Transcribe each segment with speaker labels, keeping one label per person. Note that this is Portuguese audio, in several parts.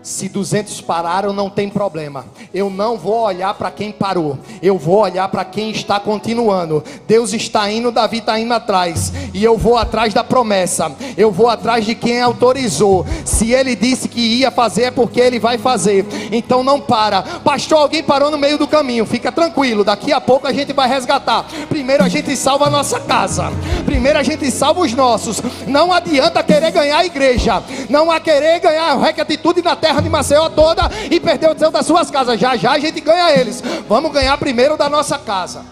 Speaker 1: Se 200 pararam, não tem problema. Eu não vou olhar para quem parou. Eu vou olhar para quem está continuando. Deus está indo, Davi está indo atrás. E eu vou atrás da promessa. Eu vou atrás de quem autorizou. Se ele disse que ia fazer, é porque ele vai fazer. Então não para. Pastor, alguém parou no meio do caminho. Fica tranquilo, daqui a pouco a gente vai resgatar. Primeiro a gente salva a nossa casa. Primeiro a gente salva os nossos. Não adianta querer ganhar a igreja. Não há querer ganhar a recatitude na terra de Maceió toda e perder o céu das suas casas. Já já a gente ganha eles. Vamos ganhar primeiro da nossa casa.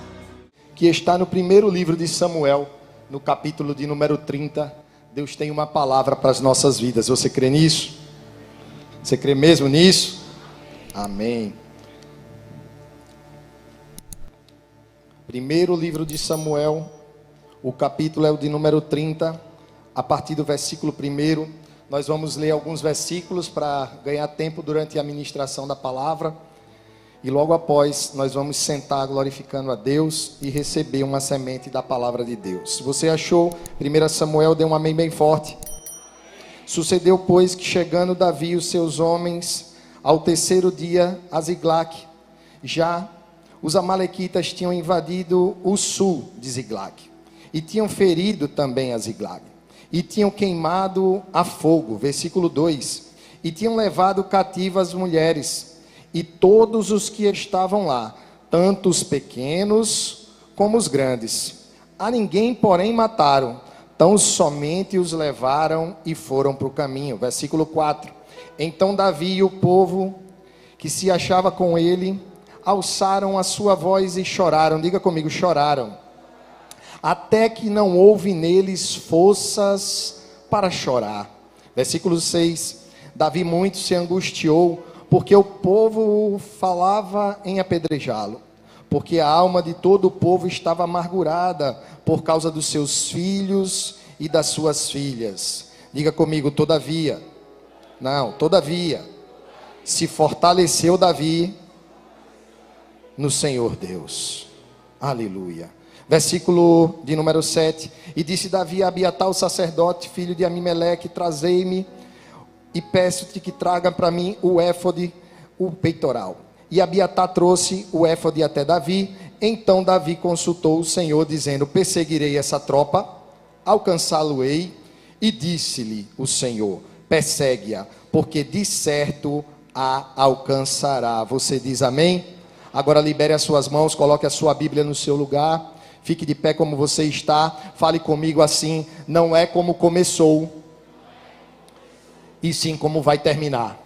Speaker 1: Que está no primeiro livro de Samuel, no capítulo de número 30. Deus tem uma palavra para as nossas vidas. Você crê nisso? Você crê mesmo nisso? Amém. Primeiro livro de Samuel, o capítulo é o de número 30, a partir do versículo 1. Nós vamos ler alguns versículos para ganhar tempo durante a ministração da palavra. E logo após, nós vamos sentar glorificando a Deus e receber uma semente da palavra de Deus. Se você achou, 1 Samuel, dê um amém bem forte. Sucedeu, pois, que chegando Davi e os seus homens ao terceiro dia a Ziglag, já os amalequitas tinham invadido o sul de Ziglag e tinham ferido também a Ziglag. E tinham queimado a fogo, versículo 2, e tinham levado cativas as mulheres, e todos os que estavam lá, tanto os pequenos como os grandes. A ninguém, porém, mataram, tão somente os levaram e foram para o caminho. Versículo 4, então Davi e o povo que se achava com ele, alçaram a sua voz e choraram. Diga comigo, choraram. Até que não houve neles forças para chorar. Versículo 6, Davi muito se angustiou, porque o povo falava em apedrejá-lo, porque a alma de todo o povo estava amargurada, por causa dos seus filhos e das suas filhas. Diga comigo, todavia, se fortaleceu Davi no Senhor Deus. Aleluia. Versículo de número 7, e disse Davi a Abiatar o sacerdote, filho de Amimeleque, trazei-me e peço-te que traga para mim o éfode, o peitoral. E Abiatar trouxe o éfode até Davi. Então Davi consultou o Senhor, dizendo, perseguirei essa tropa, alcançá-lo-ei. E disse-lhe o Senhor, persegue-a, porque de certo a alcançará. Você diz amém? Agora libere as suas mãos, coloque a sua Bíblia no seu lugar. Fique de pé como você está. Fale comigo assim: não é como começou, e sim como vai terminar.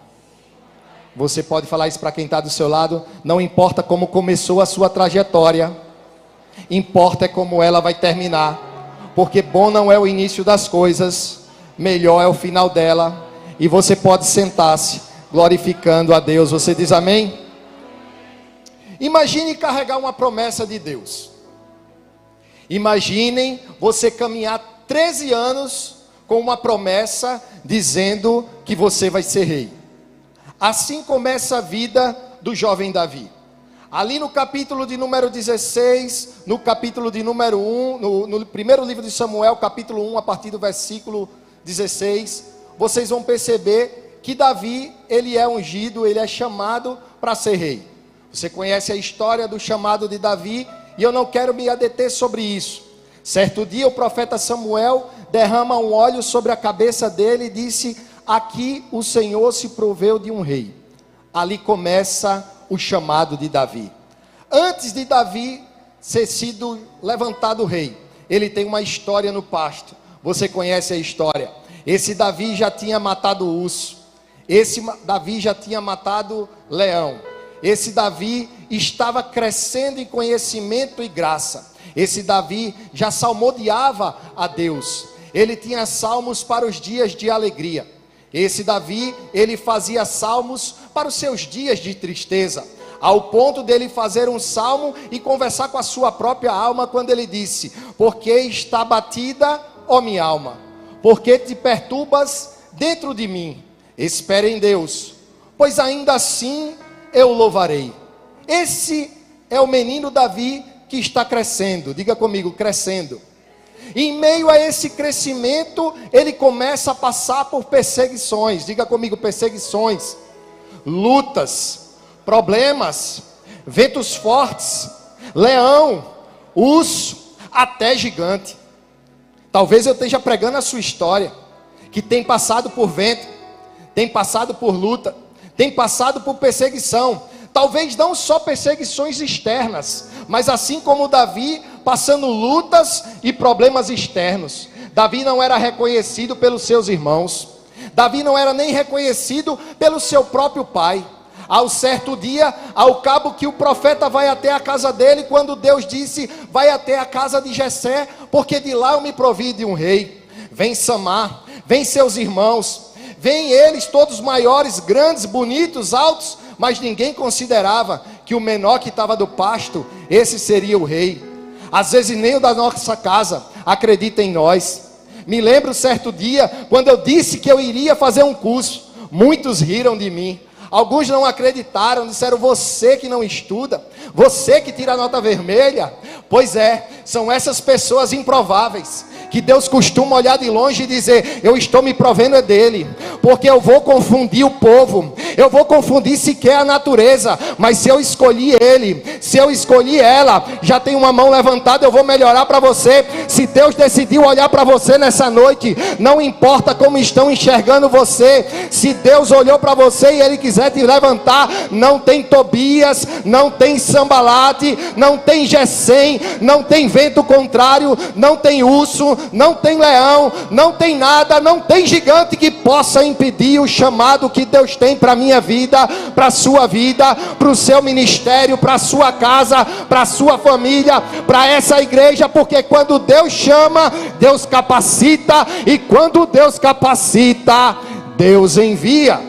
Speaker 1: Você pode falar isso para quem está do seu lado. Não importa como começou a sua trajetória, importa é como ela vai terminar. Porque bom não é o início das coisas, melhor é o final dela. E você pode sentar-se glorificando a Deus. Você diz amém? Imagine carregar uma promessa de Deus. Imaginem você caminhar 13 anos com uma promessa dizendo que você vai ser rei. Assim começa a vida do jovem Davi. Ali no capítulo de número 16, no capítulo de número 1, no primeiro livro de Samuel, capítulo 1, a partir do versículo 16, vocês vão perceber que Davi, ele é ungido, ele é chamado para ser rei. Você conhece a história do chamado de Davi, e eu não quero me adeter sobre isso. Certo dia o profeta Samuel derrama um óleo sobre a cabeça dele e disse, aqui o Senhor se proveu de um rei. Ali começa o chamado de Davi. Antes de Davi ser sido levantado rei, ele tem uma história no pasto. Você conhece a história? Esse Davi já tinha matado urso. Esse Davi já tinha matado leão. Esse Davi estava crescendo em conhecimento e graça. Esse Davi já salmodiava a Deus. Ele tinha salmos para os dias de alegria. Esse Davi, ele fazia salmos para os seus dias de tristeza, ao ponto dele fazer um salmo e conversar com a sua própria alma, quando ele disse, porque está batida, ó minha alma, porque te perturbas dentro de mim, espere em Deus, pois ainda assim eu louvarei. Esse é o menino Davi que está crescendo. Diga comigo, crescendo. E em meio a esse crescimento, ele começa a passar por perseguições. Diga comigo, perseguições. lutas, problemas, ventos fortes, leão, urso, até gigante. Talvez eu esteja pregando a sua história, que tem passado por vento, tem passado por luta, tem passado por perseguição. Talvez não só perseguições externas, mas assim como Davi, passando lutas e problemas externos. Davi não era reconhecido pelos seus irmãos. Davi não era nem reconhecido pelo seu próprio pai. Ao certo dia, ao cabo que o profeta vai até a casa dele, quando Deus disse, vai até a casa de Jessé, porque de lá eu me provi de um rei. Vem Samar, vem seus irmãos, vem eles todos maiores, grandes, bonitos, altos, mas ninguém considerava que o menor que estava do pasto, esse seria o rei. Às vezes nem o da nossa casa acredita em nós. Me lembro certo dia, quando eu disse que eu iria fazer um curso, muitos riram de mim. Alguns não acreditaram, disseram, você que não estuda, você que tira a nota vermelha. Pois é, são essas pessoas improváveis, que Deus costuma olhar de longe e dizer, eu estou me provendo é dele, porque eu vou confundir o povo, eu vou confundir sequer a natureza, mas se eu escolhi ele, se eu escolhi ela, já tem uma mão levantada, eu vou melhorar para você. Se Deus decidiu olhar para você nessa noite, não importa como estão enxergando você, se Deus olhou para você e ele quiser te levantar, não tem Tobias, não tem Sambalate, não tem Gessém, não tem vento contrário, não tem urso, não tem leão, não tem nada, não tem gigante que possa impedir o chamado que Deus tem para a minha vida, para a sua vida, para o seu ministério, para a sua casa, para a sua família, para essa igreja, porque quando Deus chama, Deus capacita, e quando Deus capacita, Deus envia.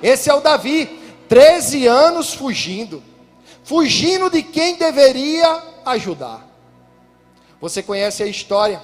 Speaker 1: Esse é o Davi, 13 anos fugindo de quem deveria ajudar. Você conhece a história?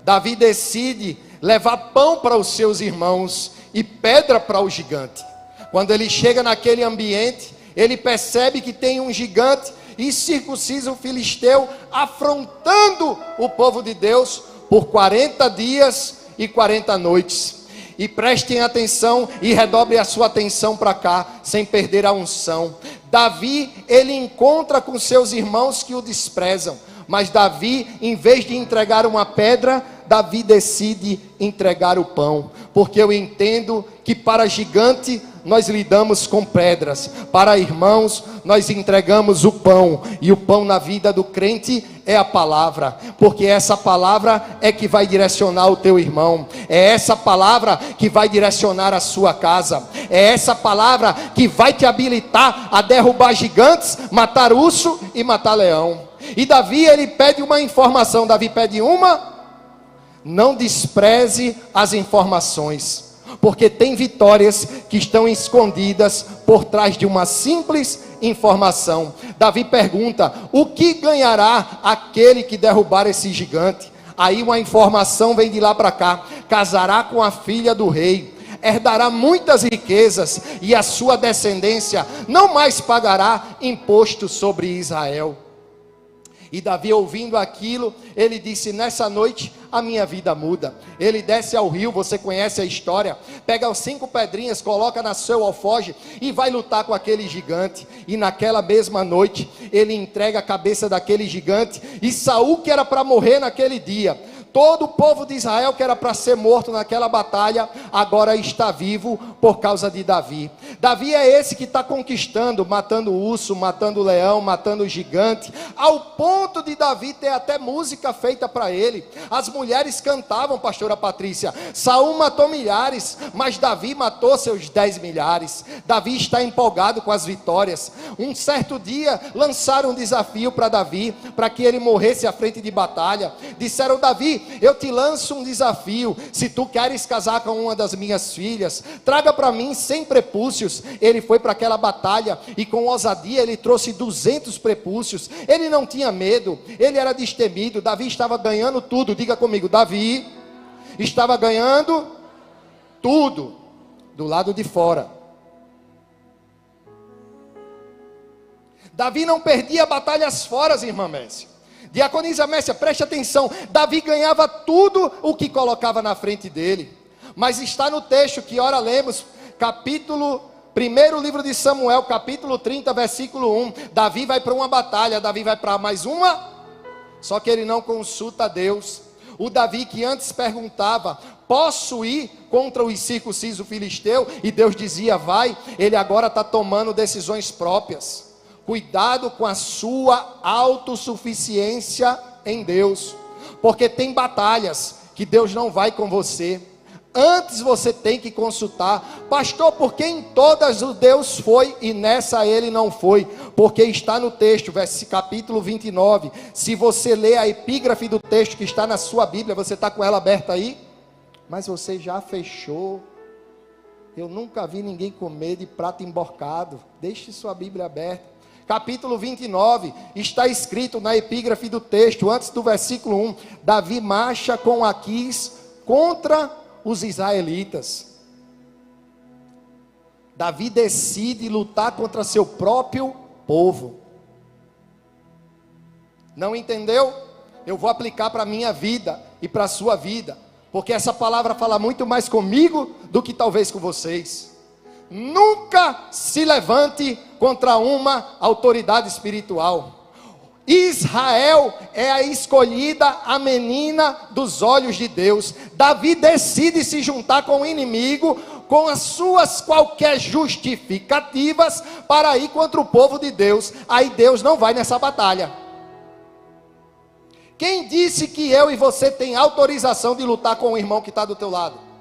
Speaker 1: Davi decide levar pão para os seus irmãos e pedra para o gigante. Quando ele chega naquele ambiente, ele percebe que tem um gigante e circuncisa o filisteu, afrontando o povo de Deus por 40 dias e 40 noites. E prestem atenção e redobrem a sua atenção para cá, sem perder a unção. Davi, ele encontra com seus irmãos que o desprezam. Mas Davi, em vez de entregar uma pedra, Davi decide entregar o pão. Porque eu entendo que para gigante nós lidamos com pedras, para irmãos nós entregamos o pão. E o pão na vida do crente é a palavra, porque essa palavra é que vai direcionar o teu irmão, é essa palavra que vai direcionar a sua casa, é essa palavra que vai te habilitar a derrubar gigantes, matar urso e matar leão. E Davi, ele pede uma informação. Davi pede uma: não despreze as informações, porque tem vitórias que estão escondidas por trás de uma simples informação. Davi pergunta: o que ganhará aquele que derrubar esse gigante? Aí uma informação vem de lá para cá: casará com a filha do rei, herdará muitas riquezas, e a sua descendência não mais pagará imposto sobre Israel. E Davi, ouvindo aquilo, ele disse: nessa noite a minha vida muda. Ele desce ao rio, você conhece a história, pega as 5 pedrinhas, coloca na seu alforje e vai lutar com aquele gigante. E naquela mesma noite ele entrega a cabeça daquele gigante. E Saul, que era para morrer naquele dia, todo o povo de Israel que era para ser morto naquela batalha, agora está vivo por causa de Davi. Davi é esse que está conquistando, matando o urso, matando o leão, matando o gigante, ao ponto de Davi ter até música feita para ele. As mulheres cantavam, pastora Patrícia: Saul matou milhares, mas Davi matou seus 10 milhares. Davi está empolgado com as vitórias. Um certo dia lançaram um desafio para Davi, para que ele morresse à frente de batalha. Disseram: Davi, eu te lanço um desafio, se tu queres casar com uma das minhas filhas, traga para mim 100 prepúcios. Ele foi para aquela batalha e com ousadia ele trouxe 200 prepúcios. Ele não tinha medo, ele era destemido. Davi estava ganhando tudo. Diga comigo: Davi estava ganhando tudo do lado de fora. Davi não perdia batalhas fora, irmã Messia. Diaconisa Messia, preste atenção. Davi ganhava tudo o que colocava na frente dele. Mas está no texto que ora lemos, capítulo Primeiro livro de Samuel, capítulo 30, versículo 1. Davi vai para uma batalha, Davi vai para mais uma, só que ele não consulta a Deus. O Davi que antes perguntava: posso ir contra o incircunciso filisteu? E Deus dizia: vai. Ele agora está tomando decisões próprias. Cuidado com a sua autossuficiência em Deus, porque tem batalhas que Deus não vai com você. Antes você tem que consultar: pastor, por que em todas o Deus foi e nessa ele não foi? Porque está no texto, capítulo 29. Se você ler a epígrafe do texto que está na sua Bíblia, você está com ela aberta aí? Mas você já fechou. Eu nunca vi ninguém comer de prato emborcado. Deixe sua Bíblia aberta. Capítulo 29, está escrito na epígrafe do texto, antes do versículo 1, Davi marcha com Aquis contra os israelitas. Davi decide lutar contra seu próprio povo. Não entendeu? Eu vou aplicar para a minha vida e para a sua vida, porque essa palavra fala muito mais comigo do que talvez com vocês. Nunca se levante contra uma autoridade espiritual. Israel é a escolhida, a menina dos olhos de Deus. Davi decide se juntar com o inimigo, com as suas qualquer justificativas, para ir contra o povo de Deus. Aí Deus não vai nessa batalha. Quem disse que eu e você tem autorização de lutar com o irmão que está do teu lado?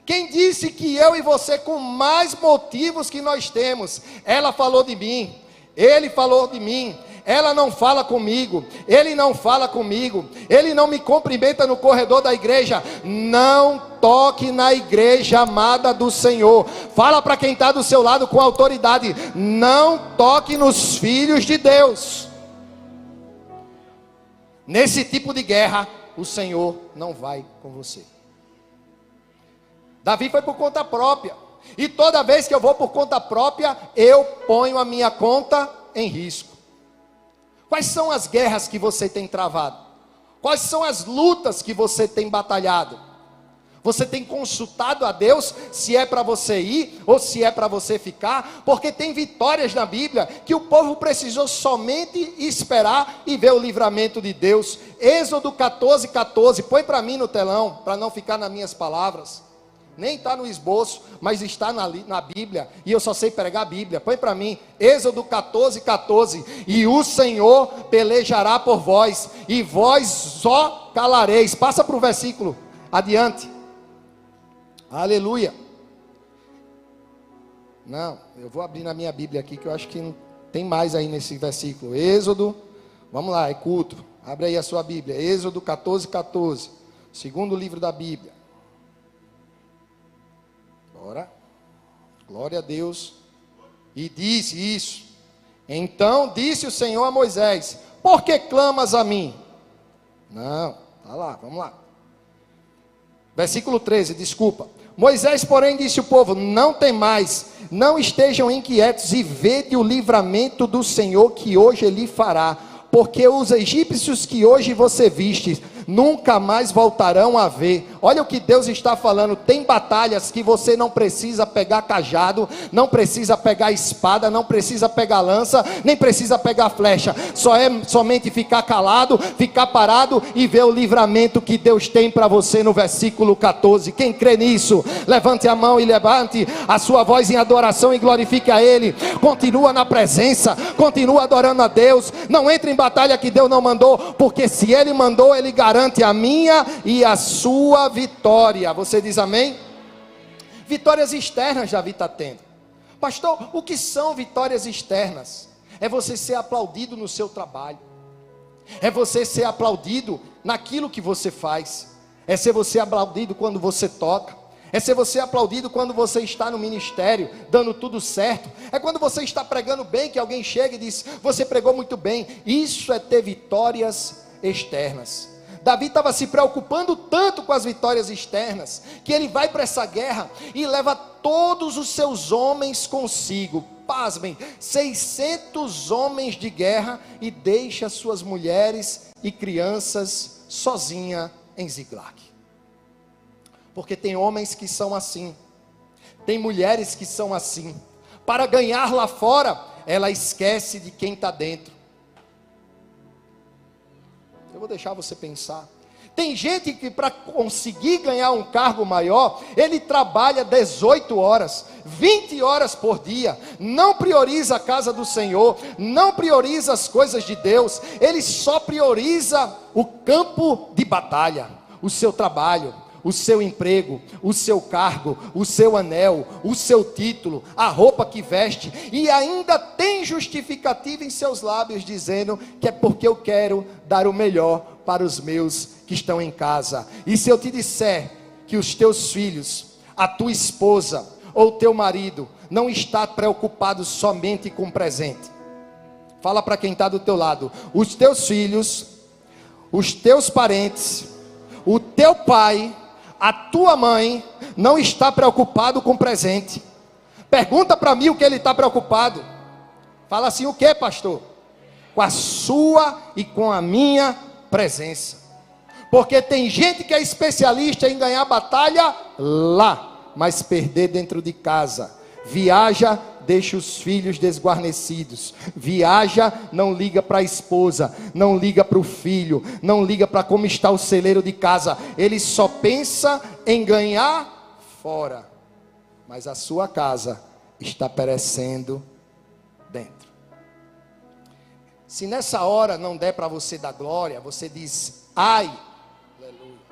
Speaker 1: Quem disse que eu e você, com mais motivos que nós temos? Ela falou de mim, ele falou de mim, ela não fala comigo, ele não fala comigo, ele não me cumprimenta no corredor da igreja. Não toque na igreja amada do Senhor. Fala para quem está do seu lado com autoridade: não toque nos filhos de Deus. Nesse tipo de guerra, o Senhor não vai com você. Davi foi por conta própria, e toda vez que eu vou por conta própria, eu ponho a minha conta em risco. Quais são as guerras que você tem travado? Quais são as lutas que você tem batalhado? Você tem consultado a Deus se é para você ir ou se é para você ficar? Porque tem vitórias na Bíblia que o povo precisou somente esperar e ver o livramento de Deus. Êxodo 14, 14, põe para mim no telão, para não ficar nas minhas palavras. Nem está no esboço, mas está na Bíblia, e eu só sei pregar a Bíblia. Põe para mim, Êxodo 14, 14. E o Senhor pelejará por vós, e vós só calareis. Passa para o versículo adiante. Aleluia. Não, eu vou abrir na minha Bíblia aqui, que eu acho que tem mais aí nesse versículo. Êxodo, vamos lá, é culto. Abre aí a sua Bíblia, Êxodo 14, 14. Segundo livro da Bíblia. Ora, glória a Deus. E disse isso: então disse o Senhor a Moisés: por que clamas a mim? Não, tá lá, vamos lá. Versículo 13, desculpa. Moisés, porém, disse ao povo: não temais, não estejam inquietos, e vede o livramento do Senhor que hoje ele fará, porque os egípcios que hoje você viste, nunca mais voltarão a ver. Olha o que Deus está falando. Tem batalhas que você não precisa pegar cajado, não precisa pegar espada, não precisa pegar lança, nem precisa pegar flecha. Só é somente ficar calado, ficar parado e ver o livramento que Deus tem para você no versículo 14. Quem crê nisso, levante a mão e levante a sua voz em adoração e glorifique a Ele. Continua na presença, continua adorando a Deus. Não entre em batalha que Deus não mandou, porque se Ele mandou, Ele garante a minha e a sua vitória. Você diz amém? Vitórias externas Davi está tendo. Pastor, o que são vitórias externas? É você ser aplaudido no seu trabalho, é você ser aplaudido naquilo que você faz, é ser você aplaudido quando você toca, é ser você aplaudido quando você está no ministério, dando tudo certo, é quando você está pregando bem, que alguém chega e diz: você pregou muito bem. Isso é ter vitórias externas. Davi estava se preocupando tanto com as vitórias externas, que ele vai para essa guerra e leva todos os seus homens consigo. Pasmem, 600 homens de guerra, e deixa suas mulheres e crianças sozinha em Ziclag. Porque tem homens que são assim. Tem mulheres que são assim. Para ganhar lá fora, ela esquece de quem está dentro. Eu vou deixar você pensar. Tem gente que para conseguir ganhar um cargo maior, ele trabalha 18 horas, 20 horas por dia, não prioriza a casa do Senhor, não prioriza as coisas de Deus, ele só prioriza o campo de batalha, o seu trabalho, o seu emprego, o seu cargo, o seu anel, o seu título, a roupa que veste, e ainda tem justificativa em seus lábios dizendo que é porque eu quero dar o melhor para os meus que estão em casa. E se eu te disser que os teus filhos, a tua esposa ou o teu marido não está preocupado somente com o presente, fala para quem está do teu lado, os teus filhos, os teus parentes, o teu pai, a tua mãe não está preocupado com o presente. Pergunta para mim o que ele está preocupado. Fala assim, o que, pastor? Com a sua e com a minha presença. Porque tem gente que é especialista em ganhar batalha lá, mas perder dentro de casa. Viaja, deixa os filhos desguarnecidos. Viaja, não liga para a esposa, não liga para o filho, não liga para como está o celeiro de casa. Ele só pensa em ganhar fora, mas a sua casa está perecendo dentro. Se nessa hora não der para você dar glória, você diz, ai, aleluia.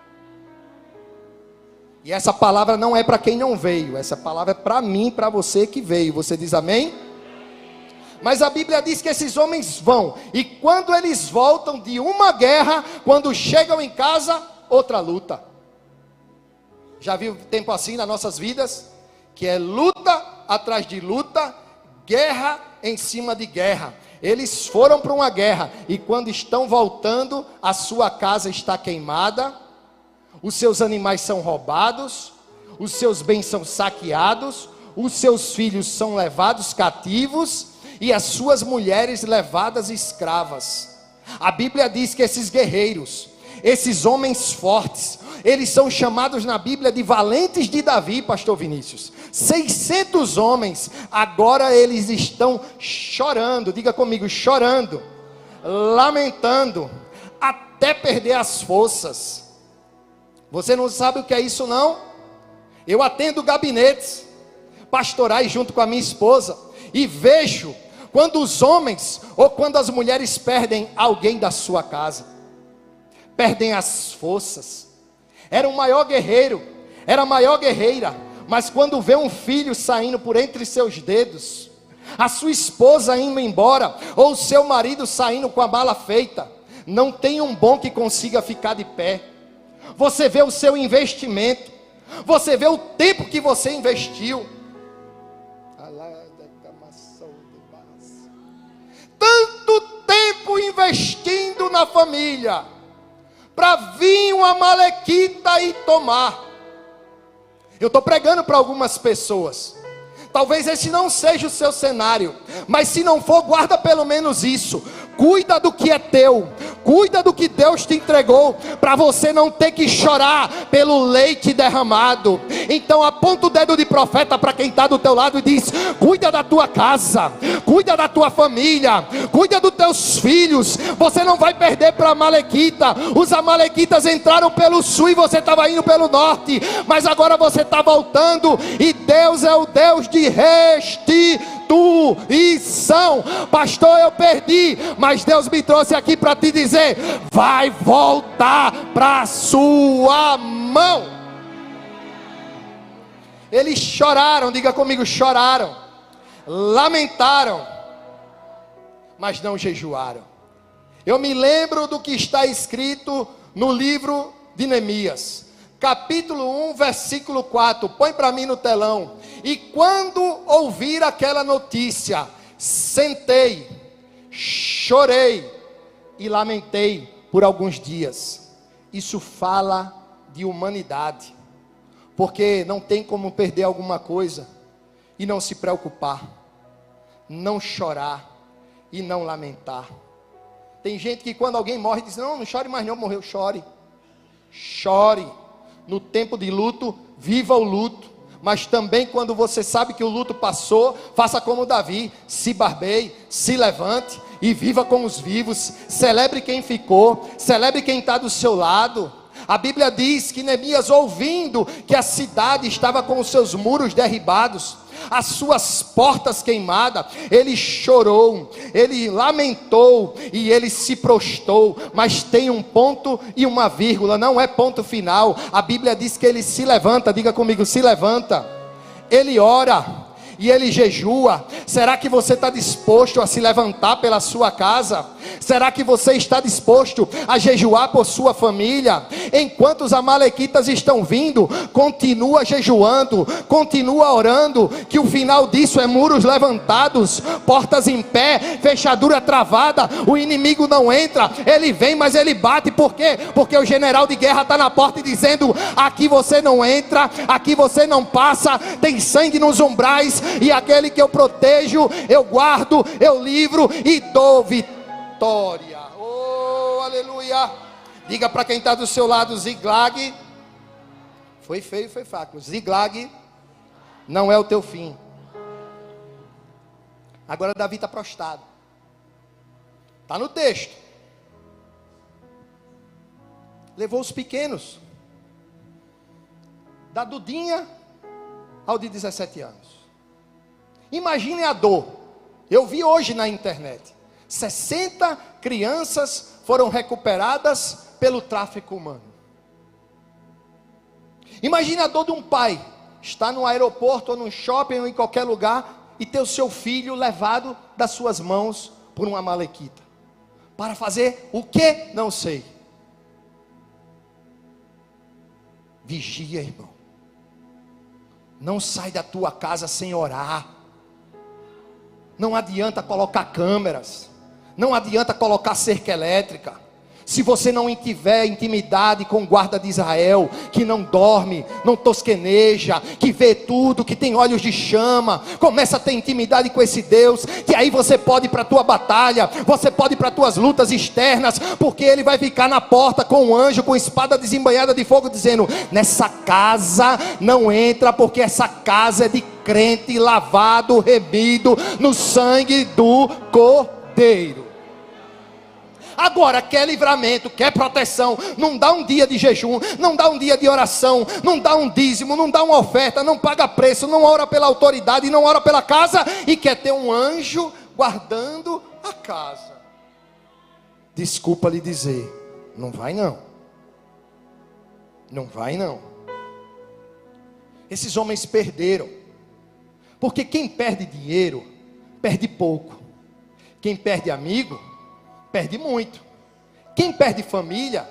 Speaker 1: E essa palavra não é para quem não veio, essa palavra é para mim, para você que veio. Você diz amém? Mas a Bíblia diz que esses homens vão, e quando eles voltam de uma guerra, quando chegam em casa, outra luta. Já viu tempo assim nas nossas vidas? Que é luta atrás de luta, guerra em cima de guerra. Eles foram para uma guerra, e quando estão voltando, a sua casa está queimada, os seus animais são roubados, os seus bens são saqueados, os seus filhos são levados cativos, e as suas mulheres levadas escravas. A Bíblia diz que esses guerreiros, esses homens fortes, eles são chamados na Bíblia de valentes de Davi, pastor Vinícius. 600 homens, agora eles estão chorando, diga comigo, chorando, lamentando, até perder as forças. Você não sabe o que é isso não? Eu atendo gabinetes pastorais junto com a minha esposa, e vejo quando os homens ou quando as mulheres perdem alguém da sua casa, perdem as forças. Era o maior guerreiro, era a maior guerreira, mas quando vê um filho saindo por entre seus dedos, a sua esposa indo embora, ou o seu marido saindo com a mala feita, não tem um bom que consiga ficar de pé. Você vê o seu investimento, você vê o tempo que você investiu, tanto tempo investindo na família, para vir uma amalequita e tomar. Eu estou pregando para algumas pessoas, talvez esse não seja o seu cenário, mas se não for, guarda pelo menos isso. Cuida do que é teu, cuida do que Deus te entregou, para você não ter que chorar pelo leite derramado. Então aponta o dedo de profeta para quem está do teu lado e diz, cuida da tua casa, cuida da tua família, cuida dos teus filhos. Você não vai perder para a amalequita. Os amalequitas entraram pelo sul e você estava indo pelo norte, mas agora você está voltando, e Deus é o Deus de restituição. Pastor, eu perdi, mas Deus me trouxe aqui para te dizer, vai voltar para a sua mão. Eles choraram, diga comigo, choraram, lamentaram, mas não jejuaram. Eu me lembro do que está escrito no livro de Neemias, capítulo 1, versículo 4, põe para mim no telão. E quando ouvir aquela notícia, sentei, chorei e lamentei por alguns dias. Isso fala de humanidade, porque não tem como perder alguma coisa e não se preocupar, não chorar e não lamentar. Tem gente que quando alguém morre diz, não chore mais não, morreu. Chore, chore. No tempo de luto, viva o luto, Mas também quando você sabe que o luto passou, faça como Davi, se barbeie, se levante e viva com os vivos. Celebre quem ficou, celebre quem está do seu lado. A Bíblia diz que Neemias, ouvindo que a cidade estava com os seus muros derribados, as suas portas queimadas, ele chorou, ele lamentou e ele se prostrou. Mas tem um ponto e uma vírgula, não é ponto final. A Bíblia diz que ele se levanta, diga comigo, se levanta. Ele ora e ele jejua. Será que você está disposto a se levantar pela sua casa? Será que você está disposto a jejuar por sua família? Enquanto os amalequitas estão vindo, continua jejuando, continua orando, que o final disso é muros levantados, portas em pé, fechadura travada. O inimigo não entra, ele vem, mas ele bate. Por quê? Porque o general de guerra está na porta e dizendo: aqui você não entra, aqui você não passa, tem sangue nos umbrais, e aquele que eu protejo, eu guardo, eu livro e dou vitória. Oh, aleluia. Diga para quem está do seu lado: Ziglag, foi feio, foi fraco. Ziglag não é o teu fim. Agora Davi está prostrado, está no texto. Levou os pequenos, da Dudinha ao de 17 anos. Imagine a dor. Eu vi hoje na internet, 60 crianças foram recuperadas pelo tráfico humano. Imagine a dor de um pai, está no aeroporto ou no shopping ou em qualquer lugar, e ter o seu filho levado das suas mãos por um amalequita. Para fazer o que? Não sei. Vigia, irmão. Não sai da tua casa sem orar. Não adianta colocar câmeras, não adianta colocar cerca elétrica, se você não tiver intimidade com o guarda de Israel, que não dorme, não tosqueneja, que vê tudo, que tem olhos de chama. Começa a ter intimidade com esse Deus, que aí você pode ir para a tua batalha, você pode ir para as tuas lutas externas, porque Ele vai ficar na porta com um anjo, com espada desembainhada de fogo, dizendo: nessa casa não entra, porque essa casa é de crente lavado, remido no sangue do Cordeiro. Agora, quer livramento, quer proteção, não dá um dia de jejum, não dá um dia de oração, não dá um dízimo, não dá uma oferta, não paga preço, não ora pela autoridade, não ora pela casa, e quer ter um anjo guardando a casa. Desculpa lhe dizer, não vai não. Não vai não. Esses homens perderam, porque quem perde dinheiro, perde pouco. Quem perde amigo, perde muito. Quem perde família,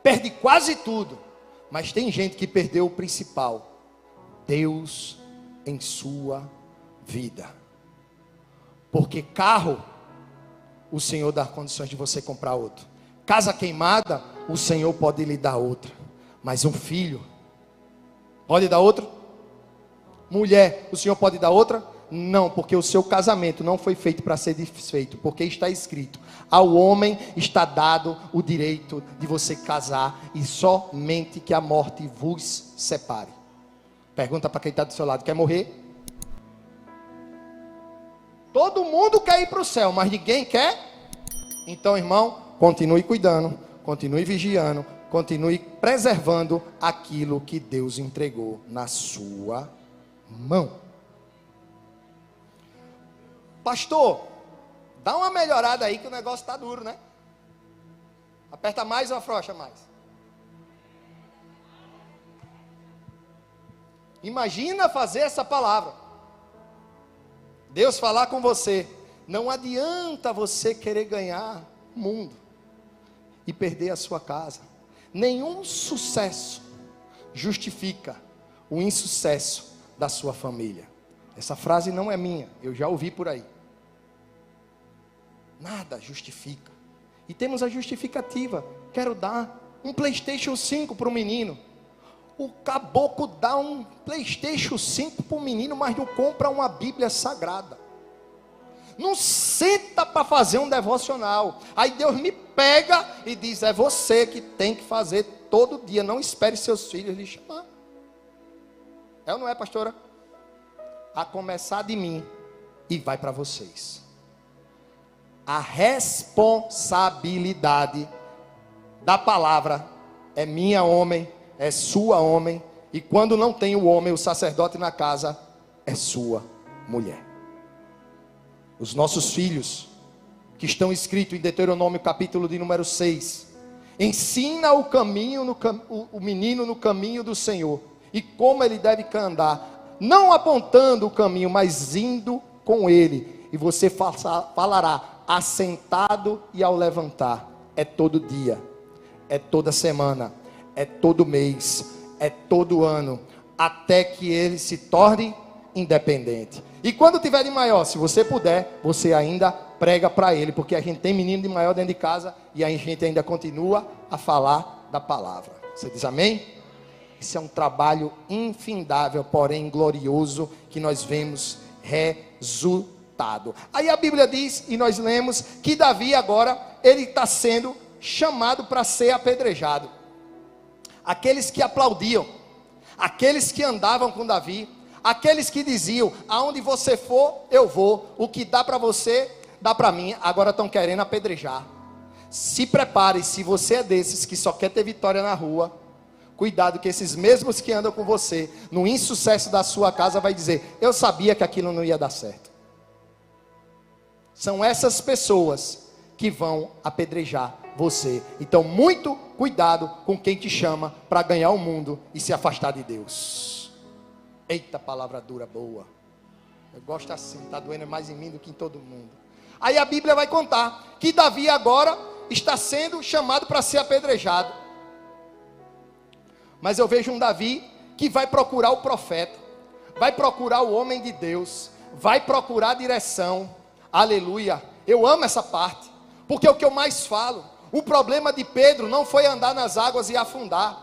Speaker 1: perde quase tudo. Mas tem gente que perdeu o principal: Deus em sua vida. Porque carro, o Senhor dá condições de você comprar outro. Casa queimada, o Senhor pode lhe dar outra. Mas um filho, pode dar outro? Mulher, o Senhor pode dar outra? Não, porque o seu casamento não foi feito para ser desfeito, porque está escrito: ao homem está dado o direito de você casar, e somente que a morte vos separe. Pergunta para quem está do seu lado: quer morrer? Todo mundo quer ir para o céu, mas ninguém quer. Então, irmão, continue cuidando, continue vigiando, continue preservando aquilo que Deus entregou na sua mão. Pastor, dá uma melhorada aí que o negócio está duro, né? Aperta mais ou afrouxa mais? Imagina fazer essa palavra. Deus falar com você: não adianta você querer ganhar o mundo e perder a sua casa. Nenhum sucesso justifica o insucesso da sua família. Essa frase não é minha, eu já ouvi por aí. Nada justifica. E temos a justificativa: quero dar um PlayStation 5 para o menino. O caboclo dá um PlayStation 5 para o menino, mas não compra uma Bíblia Sagrada. Não senta para fazer um devocional. Aí Deus me pega e diz: é você que tem que fazer todo dia. Não espere seus filhos lhe chamar. É ou não é, pastora? A começar de mim e vai para vocês. A responsabilidade da palavra é minha, homem, é sua, homem, e quando não tem o homem, o sacerdote na casa, é sua, mulher. Os nossos filhos, que estão escritos em Deuteronômio capítulo de número 6, ensina o caminho, o menino no caminho do Senhor, e como ele deve andar, não apontando o caminho, mas indo com ele, e você falará, assentado e ao levantar. É todo dia, é toda semana, é todo mês, é todo ano, até que ele se torne independente. E quando tiver de maior, se você puder, você ainda prega para ele, porque a gente tem menino de maior dentro de casa, e a gente ainda continua a falar da palavra. Você diz amém? Isso é um trabalho infindável, porém glorioso, que nós vemos resultado. Aí a Bíblia diz, e nós lemos, que Davi agora, ele está sendo chamado para ser apedrejado. Aqueles que aplaudiam, aqueles que andavam com Davi, aqueles que diziam, aonde você for, eu vou, o que dá para você, dá para mim, agora estão querendo apedrejar. Se prepare, se você é desses que só quer ter vitória na rua, cuidado que esses mesmos que andam com você, no insucesso da sua casa, vai dizer, eu sabia que aquilo não ia dar certo. São essas pessoas que vão apedrejar você. Então, muito cuidado com quem te chama para ganhar o mundo e se afastar de Deus. Eita, palavra dura, boa. Eu gosto assim, está doendo mais em mim do que em todo mundo. Aí a Bíblia vai contar que Davi agora está sendo chamado para ser apedrejado. Mas eu vejo um Davi que vai procurar o profeta, vai procurar o homem de Deus, vai procurar a direção. Aleluia, eu amo essa parte, porque é o que eu mais falo. O problema de Pedro não foi andar nas águas e afundar.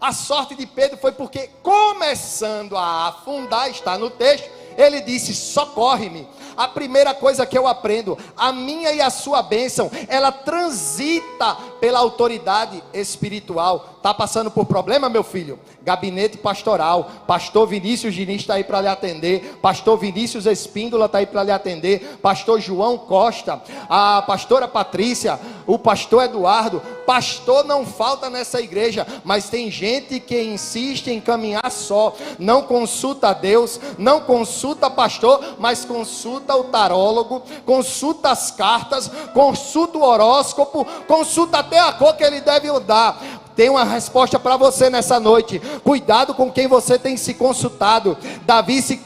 Speaker 1: A sorte de Pedro foi porque, começando a afundar, está no texto, ele disse, socorre-me. A primeira coisa que eu aprendo, a minha e a sua bênção, ela transita pela autoridade espiritual. Está passando por problema, meu filho? Gabinete pastoral, pastor Vinícius Diniz está aí para lhe atender, pastor Vinícius Espíndola está aí para lhe atender, pastor João Costa, a pastora Patrícia, o pastor Eduardo. Pastor não falta nessa igreja, mas tem gente que insiste em caminhar só, não consulta a Deus, não consulta pastor, mas consulta o tarólogo, consulta as cartas, consulta o horóscopo, consulta até a cor que ele deve dar. Tem uma resposta para você nessa noite. Cuidado com quem você tem se consultado. Davi se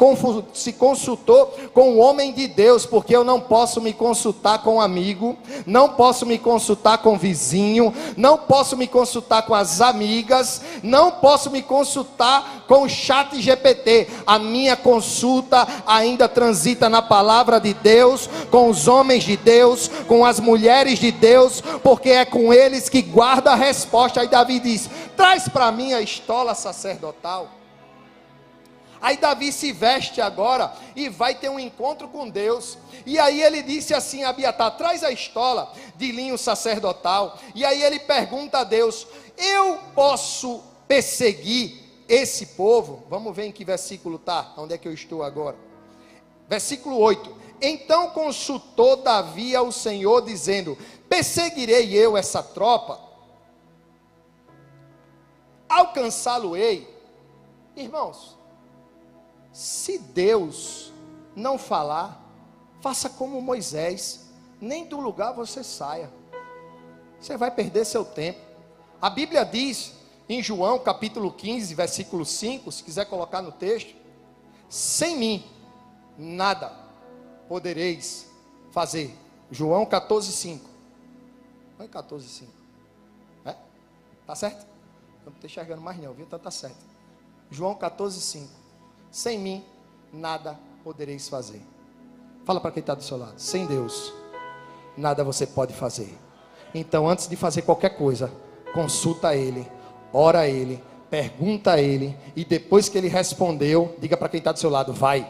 Speaker 1: consultou com o homem de Deus, porque eu não posso me consultar com um amigo, não posso me consultar com o vizinho, não posso me consultar com as amigas, não posso me consultar com o chat GPT. A minha consulta ainda transita na palavra de Deus, com os homens de Deus, com as mulheres de Deus, porque é com eles que guarda a resposta. Aí Davi diz, traz para mim a estola sacerdotal. Aí Davi se veste agora e vai ter um encontro com Deus. E aí ele disse assim a Abiatar, traz a estola de linho sacerdotal. E aí ele pergunta a Deus, eu posso perseguir esse povo? Vamos ver em que versículo está, onde é que eu estou agora. Versículo 8, então consultou Davi ao Senhor dizendo, perseguirei eu essa tropa? Alcançá-lo-ei? Irmãos, se Deus não falar, faça como Moisés, nem do lugar você saia, você vai perder seu tempo. A Bíblia diz em João capítulo 15 versículo 5, se quiser colocar no texto, sem mim nada podereis fazer. João 14:5, não é 14:5, é? Tá certo? Eu não estou enxergando mais não, viu? Então tá certo. João 14:5, sem mim nada podereis fazer. Fala para quem está do seu lado, sem Deus nada você pode fazer. Então antes de fazer qualquer coisa, consulta a Ele, ora a Ele, pergunta a Ele, e depois que Ele respondeu, diga para quem está do seu lado, vai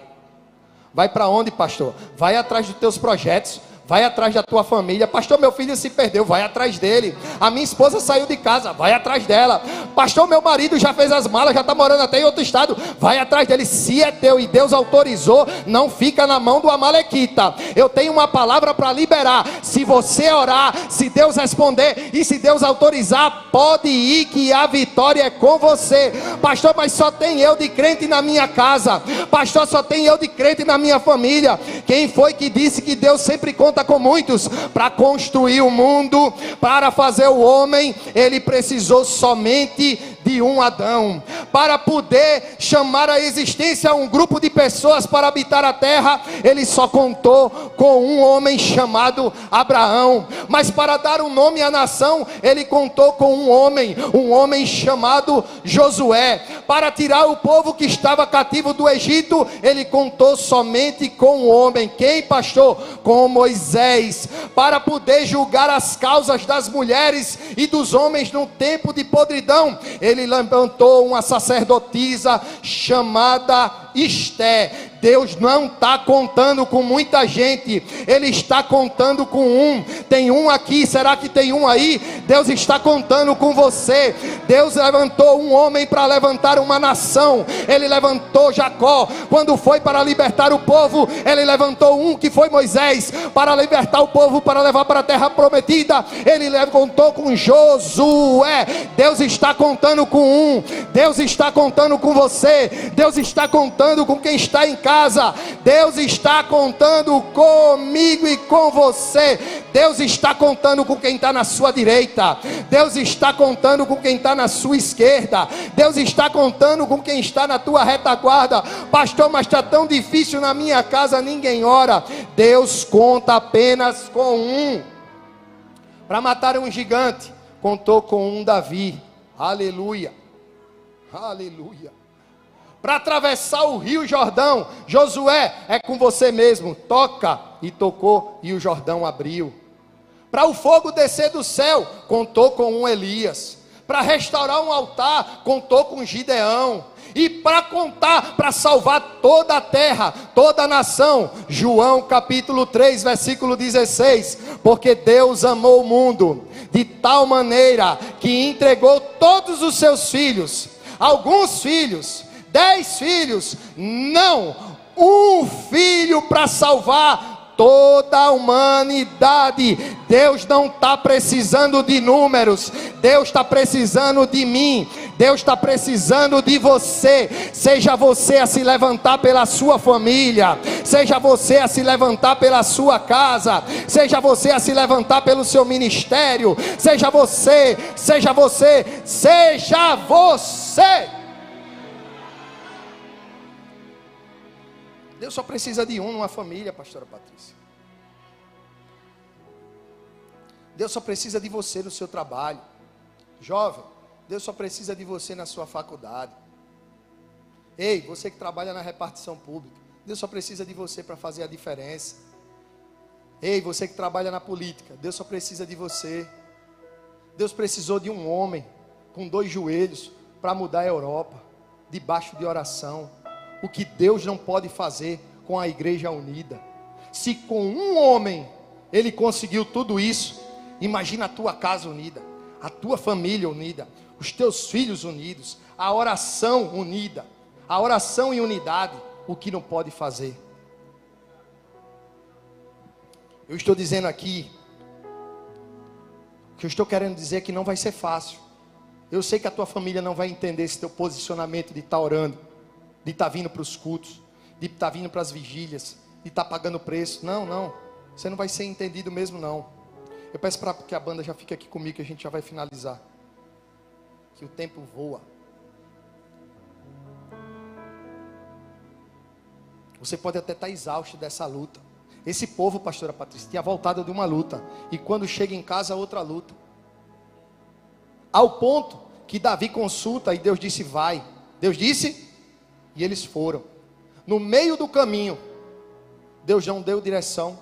Speaker 1: para onde, pastor? Vai atrás dos teus projetos, vai atrás da tua família. Pastor, meu filho se perdeu, vai atrás dele. A minha esposa saiu de casa, vai atrás dela. Pastor, meu marido já fez as malas, já está morando até em outro estado, vai atrás dele. Se é teu e Deus autorizou, não fica na mão do amalequita. Eu tenho uma palavra para liberar. Se você orar, se Deus responder e se Deus autorizar, pode ir que a vitória é com você. Pastor, mas só tem eu de crente na minha casa. Pastor, só tem eu de crente na minha família. Quem foi que disse que Deus sempre conta com muitos? Para construir o mundo, para fazer o homem, ele precisou somente de um Adão. Para poder chamar à existência um grupo de pessoas para habitar a terra, ele só contou com um homem chamado Abraão. Mas para dar um nome à nação, ele contou com um homem chamado Josué. Para tirar o povo que estava cativo do Egito, ele contou somente com um homem. Quem, pastor? Com Moisés. Para poder julgar as causas das mulheres e dos homens no tempo de podridão, ele levantou uma sacerdotisa chamada Esté. Deus não está contando com muita gente, Ele está contando com um. Tem um aqui, será que tem um aí? Deus está contando com você. Deus levantou um homem para levantar uma nação. Ele levantou Jacó. Quando foi para libertar o povo, Ele levantou um que foi Moisés, para libertar o povo, para levar para a terra prometida. Ele levantou com Josué. Deus está contando com um. Deus está contando com você. Deus está contando com quem está em casa. Deus está contando comigo e com você. Deus está contando com quem está na sua direita. Deus está contando com quem está na sua esquerda. Deus está contando com quem está na tua retaguarda. Pastor, mas está tão difícil na minha casa, ninguém ora. Deus conta apenas com um. Para matar um gigante, contou com um Davi. Aleluia, aleluia. Para atravessar o rio Jordão, Josué, é com você mesmo. Toca, e tocou, e o Jordão abriu. Para o fogo descer do céu, contou com um Elias. Para restaurar um altar, contou com Gideão. E para contar, para salvar toda a terra, toda a nação, João capítulo 3, versículo 16. Porque Deus amou o mundo de tal maneira que entregou todos os seus filhos. Alguns filhos, 10 filhos, não, um filho para salvar toda a humanidade. Deus não está precisando de números, Deus está precisando de mim, Deus está precisando de você. Seja você a se levantar pela sua família, seja você a se levantar pela sua casa, seja você a se levantar pelo seu ministério, seja você, seja você, seja você. Deus só precisa de um numa família, pastora Patrícia. Deus só precisa de você no seu trabalho. Jovem, Deus só precisa de você na sua faculdade. Ei, você que trabalha na repartição pública, Deus só precisa de você para fazer a diferença. Ei, você que trabalha na política, Deus só precisa de você. Deus precisou de um homem com 2 joelhos para mudar a Europa, debaixo de oração. O que Deus não pode fazer com a igreja unida. Se com um homem ele conseguiu tudo isso, imagina a tua casa unida, a tua família unida, os teus filhos unidos, a oração unida, a oração em unidade, o que não pode fazer. Eu estou dizendo aqui, o que eu estou querendo dizer é que não vai ser fácil. Eu sei que a tua família não vai entender esse teu posicionamento de estar orando, de estar vindo para os cultos, de estar vindo para as vigílias, de estar pagando preço. Não, você não vai ser entendido mesmo não. Eu peço para que a banda já fique aqui comigo, que a gente já vai finalizar, que o tempo voa. Você pode até estar exausto dessa luta. Esse povo, pastora Patrícia, tinha voltado de uma luta, e quando chega em casa, outra luta, ao ponto que Davi consulta, e Deus disse vai. Deus disse, e eles foram. No meio do caminho, Deus não deu direção,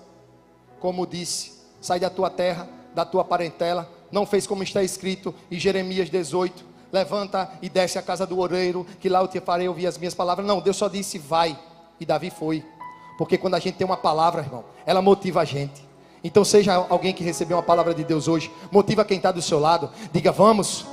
Speaker 1: como disse, sai da tua terra, da tua parentela. Não fez como está escrito em Jeremias 18, levanta e desce à casa do oureiro, que lá eu te farei ouvir as minhas palavras. Não, Deus só disse vai, e Davi foi. Porque quando a gente tem uma palavra, irmão, ela motiva a gente. Então seja alguém que recebeu uma palavra de Deus hoje. Motiva quem está do seu lado. Diga: vamos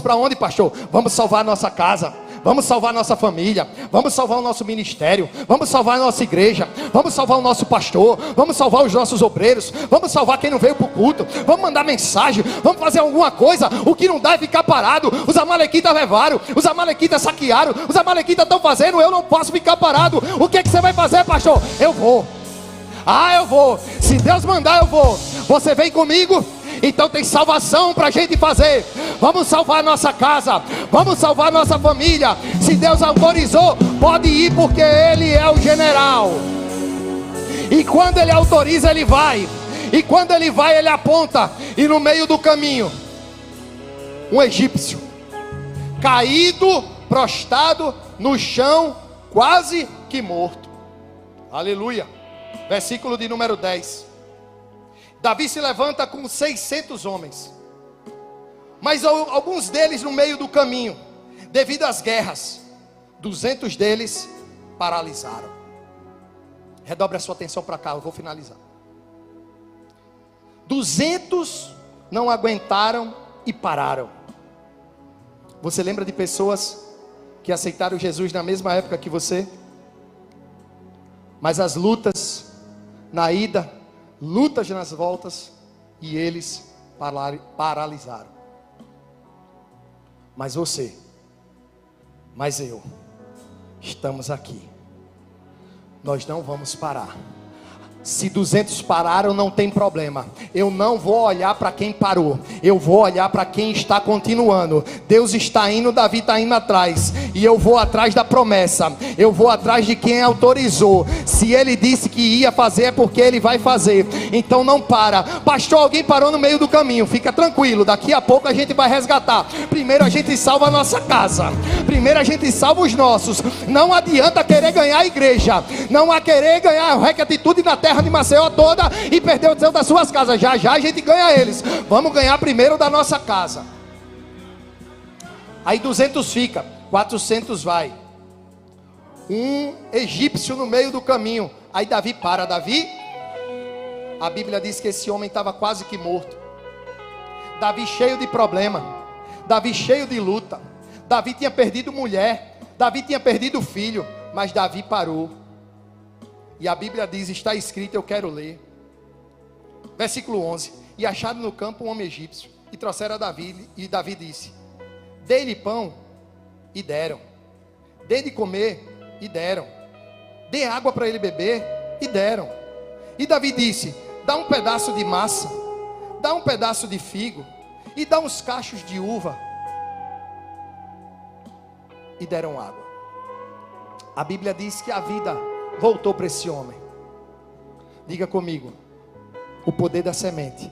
Speaker 1: para onde, pastor? Vamos salvar a nossa casa, vamos salvar a nossa família, vamos salvar o nosso ministério, vamos salvar a nossa igreja, vamos salvar o nosso pastor, vamos salvar os nossos obreiros, vamos salvar quem não veio para o culto, vamos mandar mensagem, vamos fazer alguma coisa. O que não dá é ficar parado. Os amalequitas levaram, os amalequitas saquearam, os amalequitas estão fazendo, eu não posso ficar parado. O que você vai fazer, pastor? Eu vou. Eu vou. Se Deus mandar, eu vou. Você vem comigo? Então tem salvação para a gente fazer. Vamos salvar nossa casa, vamos salvar nossa família. Se Deus autorizou, pode ir, porque Ele é o general. E quando Ele autoriza, Ele vai. E quando Ele vai, Ele aponta. E no meio do caminho, um egípcio caído, prostrado no chão, quase que morto. Aleluia. Versículo de número 10. Davi se levanta com 600 homens, mas alguns deles no meio do caminho, devido às guerras, 200 deles paralisaram. Redobre a sua atenção para cá, eu vou finalizar. 200 não aguentaram e pararam. Você lembra de pessoas que aceitaram Jesus na mesma época que você? Mas as lutas na ida, lutas nas voltas, e eles paralisaram. Mas você, mas eu, estamos aqui. Nós não vamos parar. Se 200 pararam, não tem problema. Eu não vou olhar para quem parou, eu vou olhar para quem está continuando. Deus está indo, Davi está indo atrás, e eu vou atrás da promessa. Eu vou atrás de quem autorizou. Se Ele disse que ia fazer, é porque Ele vai fazer. Então não para. Pastor, alguém parou no meio do caminho. Fica tranquilo, daqui a pouco a gente vai resgatar. Primeiro a gente salva a nossa casa, primeiro a gente salva os nossos. Não adianta querer ganhar a igreja, não há querer ganhar o Recatitude na terra de Maceió toda e perder o céu das suas casas. Já já a gente ganha eles. Vamos ganhar primeiro da nossa casa. Aí 200 fica, 400 vai. Um egípcio no meio do caminho. Aí Davi para. Davi, a Bíblia diz que esse homem estava quase que morto. Davi cheio de problema, Davi cheio de luta. Davi tinha perdido mulher, Davi tinha perdido filho, mas Davi parou. E a Bíblia diz, está escrito, eu quero ler. Versículo 11. E acharam no campo um homem egípcio, e trouxeram a Davi, e Davi disse: dei-lhe pão, e deram. Dei de comer, e deram. Dei água para ele beber, e deram. E Davi disse: dá um pedaço de massa, dá um pedaço de figo, e dá uns cachos de uva. E deram água. A Bíblia diz que a vida voltou para esse homem. Diga comigo: o poder da semente.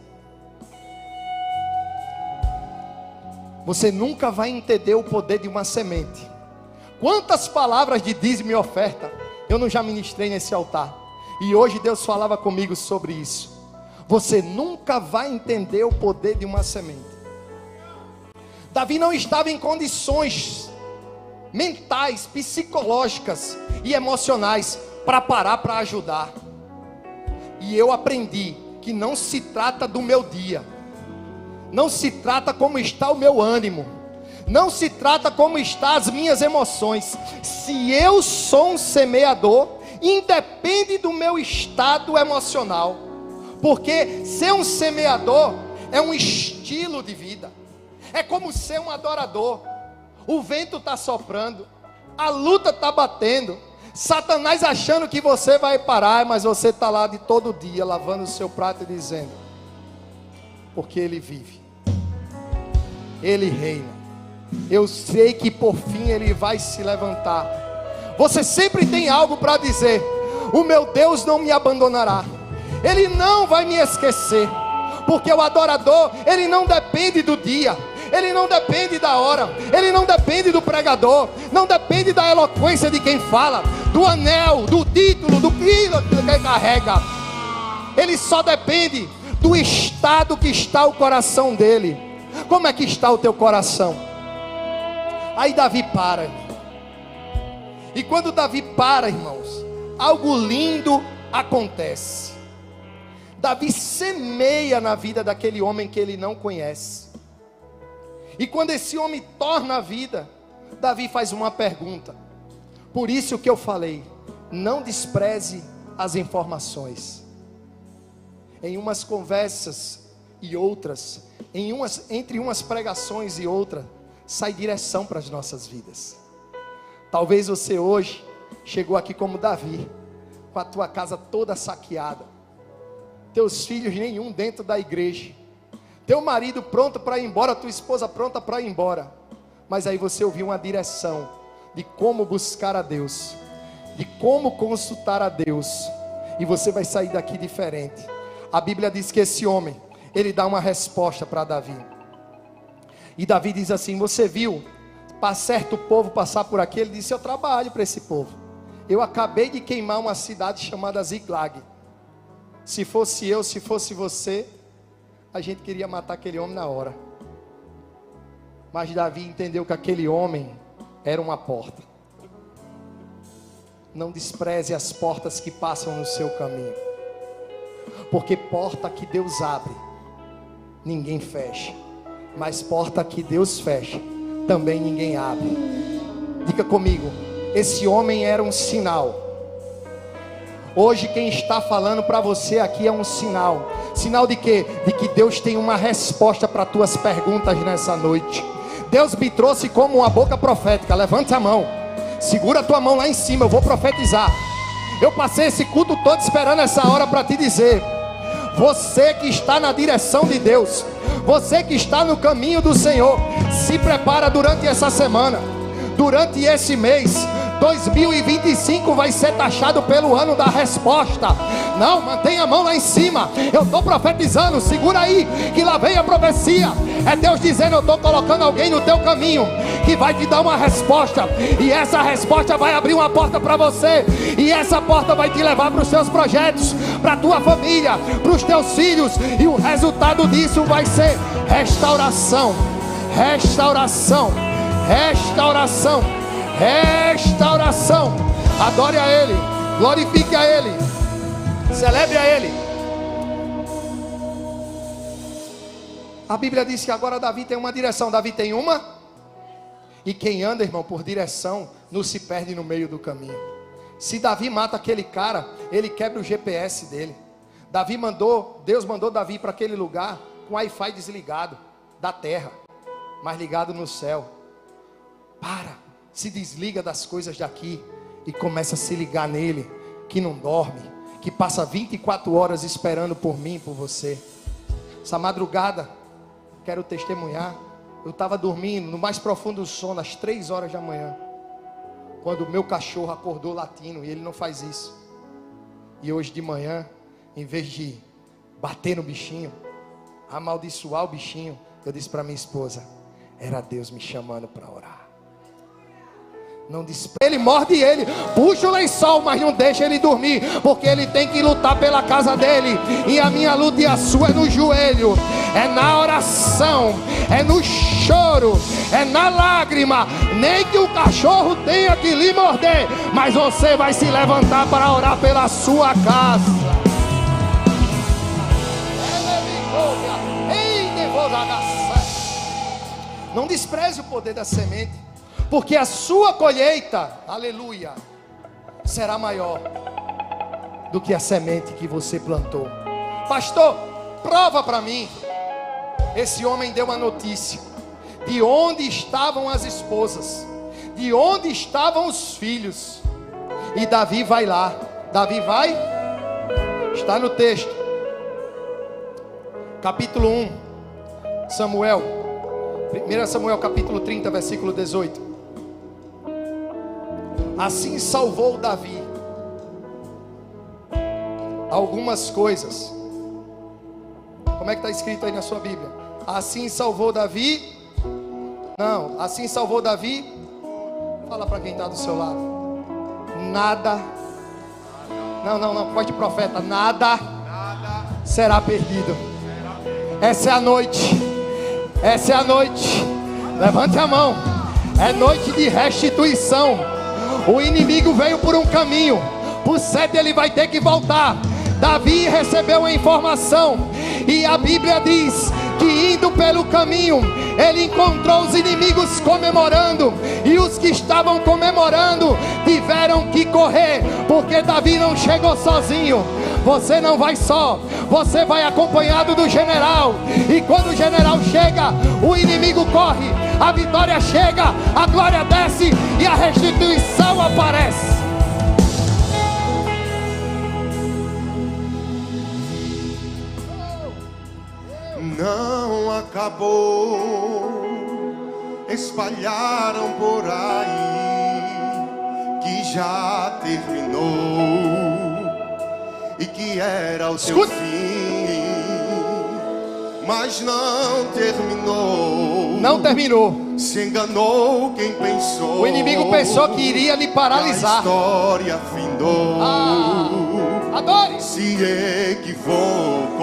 Speaker 1: Você nunca vai entender o poder de uma semente. Quantas palavras de dízimo e oferta eu não já ministrei nesse altar, e hoje Deus falava comigo sobre isso. Você nunca vai entender o poder de uma semente. Davi não estava em condições mentais, psicológicas e emocionais para parar para ajudar. E eu aprendi que não se trata do meu dia, não se trata como está o meu ânimo, não se trata como estão as minhas emoções. Se eu sou um semeador, independe do meu estado emocional, porque ser um semeador é um estilo de vida. É como ser um adorador. O vento está soprando, a luta está batendo, Satanás achando que você vai parar, mas você está lá de todo dia, lavando o seu prato e dizendo: porque Ele vive, Ele reina, eu sei que por fim Ele vai se levantar. Você sempre tem algo para dizer: o meu Deus não me abandonará, Ele não vai me esquecer. Porque o adorador, ele não depende do dia, ele não depende da hora, ele não depende do pregador, não depende da eloquência de quem fala, do anel, do título, do que carrega. Ele só depende do estado que está o coração dele. Como é que está o teu coração? Aí Davi para. E quando Davi para, irmãos, algo lindo acontece. Davi semeia na vida daquele homem que ele não conhece. E quando esse homem torna a vida, Davi faz uma pergunta. Por isso que eu falei, não despreze as informações. Em umas conversas e outras, entre umas pregações e outras, sai direção para as nossas vidas. Talvez você hoje chegou aqui como Davi, com a tua casa toda saqueada, teus filhos nenhum dentro da igreja, teu marido pronto para ir embora, tua esposa pronta para ir embora, mas aí você ouviu uma direção de como buscar a Deus, de como consultar a Deus, e você vai sair daqui diferente. A Bíblia diz que esse homem, ele dá uma resposta para Davi, e Davi diz assim: você viu para certo povo passar por aqui? Ele disse: eu trabalho para esse povo, eu acabei de queimar uma cidade chamada Ziklag. Se fosse eu, se fosse você, a gente queria matar aquele homem na hora. Mas Davi entendeu que aquele homem era uma porta. Não despreze as portas que passam no seu caminho, porque porta que Deus abre, ninguém fecha, mas porta que Deus fecha, também ninguém abre. Diga comigo, esse homem era um sinal. Hoje quem está falando para você aqui é um sinal. Sinal de quê? De que Deus tem uma resposta para tuas perguntas nessa noite. Deus me trouxe como uma boca profética. Levante a mão, segura a tua mão lá em cima, eu vou profetizar. Eu passei esse culto todo esperando essa hora para te dizer: você que está na direção de Deus, você que está no caminho do Senhor, se prepara durante essa semana, durante esse mês. 2025 vai ser taxado pelo ano da resposta. Não, mantenha a mão lá em cima. Eu estou profetizando, segura aí, que lá vem a profecia. É Deus dizendo: eu estou colocando alguém no teu caminho que vai te dar uma resposta, e essa resposta vai abrir uma porta para você, e essa porta vai te levar para os seus projetos, para a tua família, para os teus filhos, e o resultado disso vai ser restauração, restauração, restauração, restauração. Adore a Ele, glorifique a Ele, celebre a Ele. A Bíblia diz que agora Davi tem uma direção. Davi tem uma, e quem anda, irmão, por direção, não se perde no meio do caminho. Se Davi mata aquele cara, ele quebra o GPS dele. Deus mandou Davi para aquele lugar com o Wi-Fi desligado da terra, mas ligado no céu. Se desliga das coisas daqui e começa a se ligar nele, que não dorme, que passa 24 horas esperando por mim, por você. Essa madrugada, quero testemunhar, eu estava dormindo no mais profundo sono, às 3 horas da manhã, quando o meu cachorro acordou latindo, e ele não faz isso. E hoje de manhã, em vez de bater no bichinho, amaldiçoar o bichinho, eu disse para minha esposa: era Deus me chamando para orar. Não despreze. Ele morde ele, puxa o lençol, mas não deixa ele dormir, porque ele tem que lutar pela casa dele. E a minha luta e a sua é no joelho, é na oração, é no choro, é na lágrima. Nem que o cachorro tenha que lhe morder, mas você vai se levantar para orar pela sua casa. Não despreze o poder da semente, porque a sua colheita, aleluia, será maior do que a semente que você plantou. Pastor, prova para mim. Esse homem deu uma notícia de onde estavam as esposas, de onde estavam os filhos. E Davi vai lá. Davi vai, está no texto, capítulo 1, Samuel, 1 Samuel capítulo 30, versículo 18. Assim salvou Davi algumas coisas. Como é que está escrito aí na sua Bíblia? Assim salvou Davi. Não, assim salvou Davi. Fala para quem está do seu lado. Nada. Não, pode profeta. Nada será perdido. Essa é a noite. Essa é a noite. Levante a mão. É noite de restituição. O inimigo veio por um caminho, por 7 ele vai ter que voltar. Davi recebeu a informação, e a Bíblia diz que indo pelo caminho, ele encontrou os inimigos comemorando, e os que estavam comemorando tiveram que correr, porque Davi não chegou sozinho. Você não vai só, você vai acompanhado do general, e quando o general chega, o inimigo corre, a vitória chega, a glória desce e a restituição aparece.
Speaker 2: Não acabou, espalharam por aí que já terminou e que era o teu fim, mas não terminou.
Speaker 1: Não terminou.
Speaker 2: Se enganou quem pensou.
Speaker 1: O inimigo pensou que iria lhe paralisar.
Speaker 2: A história findou.
Speaker 1: Adore.
Speaker 2: Se equivocou.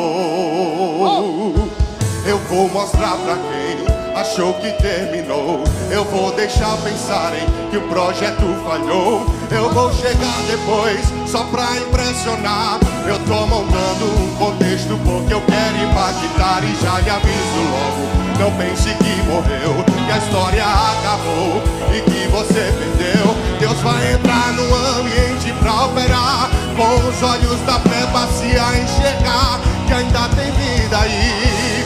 Speaker 2: Eu vou mostrar pra quem achou que terminou. Eu vou deixar pensarem que o projeto falhou. Eu vou chegar depois só pra impressionar. Eu tô montando um contexto porque eu quero impactar. E já lhe aviso logo, não pense que morreu, que a história acabou e que você perdeu. Deus vai entrar no ambiente pra operar, com os olhos da fé se a enxergar que ainda tem vida aí.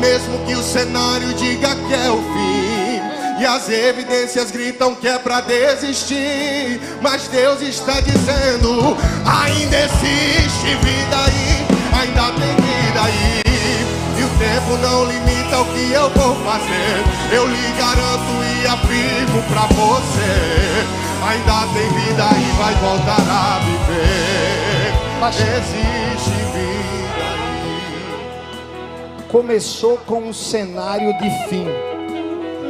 Speaker 2: Mesmo que o cenário diga que é o fim e as evidências gritam que é pra desistir, mas Deus está dizendo: ainda existe vida aí, ainda tem vida aí. E o tempo não limita o que eu vou fazer. Eu lhe garanto e afirmo pra você: ainda tem vida e vai voltar a viver. Existe vida aí.
Speaker 1: Começou com um cenário de fim.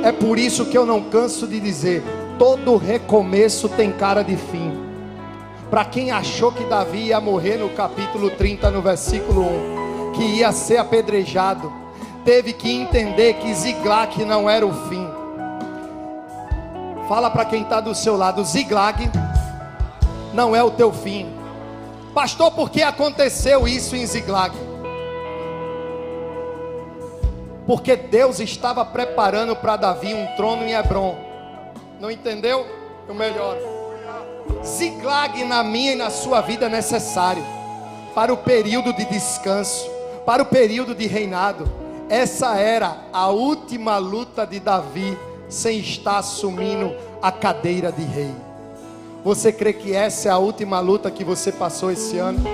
Speaker 1: É por isso que eu não canso de dizer: todo recomeço tem cara de fim. Para quem achou que Davi ia morrer no capítulo 30, no versículo 1, que ia ser apedrejado, teve que entender que Ziklag não era o fim. Fala para quem está do seu lado: Ziklag não é o teu fim. Pastor, por que aconteceu isso em Ziklag? Porque Deus estava preparando para Davi um trono em Hebron. Não entendeu? O melhor. Ziklag na minha e na sua vida é necessário para o período de descanso, para o período de reinado. Essa era a última luta de Davi sem estar assumindo a cadeira de rei. Você crê que essa é a última luta que você passou esse ano?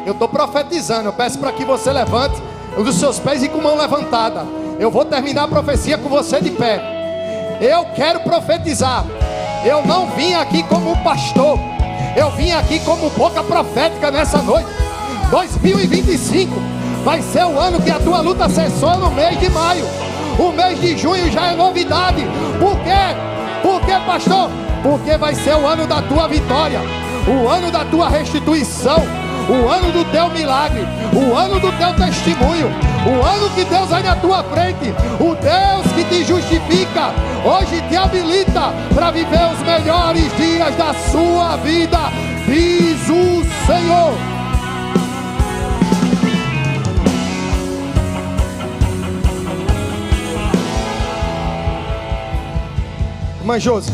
Speaker 1: Eu estou profetizando. Eu peço para que você levante dos seus pés e com mão levantada. Eu vou terminar a profecia com você de pé. Eu quero profetizar. Eu não vim aqui como pastor, eu vim aqui como boca profética nessa noite. 2025 vai ser o ano que a tua luta cessou no mês de maio. O mês de junho já é novidade. Por quê? Por quê, pastor? Porque vai ser o ano da tua vitória, o ano da tua restituição, o ano do teu milagre, o ano do teu testemunho, o ano que Deus vai na tua frente, o Deus que te justifica, hoje te habilita para viver os melhores dias da sua vida, diz o Senhor. Irmã Josi,